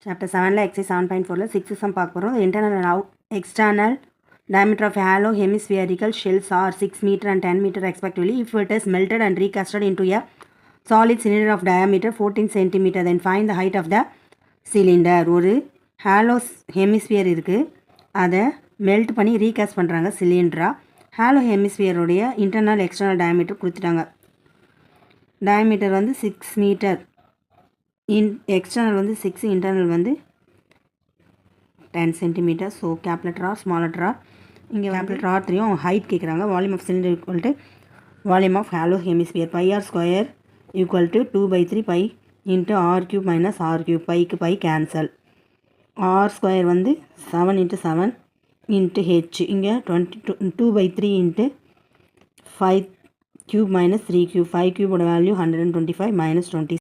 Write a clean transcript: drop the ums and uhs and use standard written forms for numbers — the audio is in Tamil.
Chapter 7 exercise 7.4 6 sum பார்க்க போகிறோம். Internal and external diameter of hollow hemispherical shells are 6 meter and 10 meter respectively if it is melted and recasted into a solid cylinder of diameter 14 cm. Then find the height of the cylinder. ஒரு ஹாலோ ஹெமிஸ்பியர் இருக்குது, அதை மெல்ட் பண்ணி ரீகாஸ்ட் பண்ணுறாங்க சிலிண்டராக. ஹாலோ ஹெமிஸ்பியருடைய இன்டர்னல் எக்ஸ்டர்னல் டயமீட்டர் கொடுத்துட்டாங்க. டயமீட்டர் வந்து 6 மீட்டர், external வந்து 6, internal வந்து 10 cm. So cap letter R small letter R, இங்கே கேப் லெட்டர் ஆர் தெரியும். ஹைட் கேட்குறாங்க. Volume of cylinder equal to volume of hollow hemisphere. Pi R square equal to 2/3 pi into R cube minus R cube. பைக்கு பை கேன்சல். ஆர் ஸ்கொயர் வந்து 7 × 7 இன்ட்டு ஹெச். இங்கே 2/3 இன்ட்டு 5 கியூப் மைனஸ் 3 கியூப். 5 கியூபோட வேல்யூ 125 மைனஸ் 20.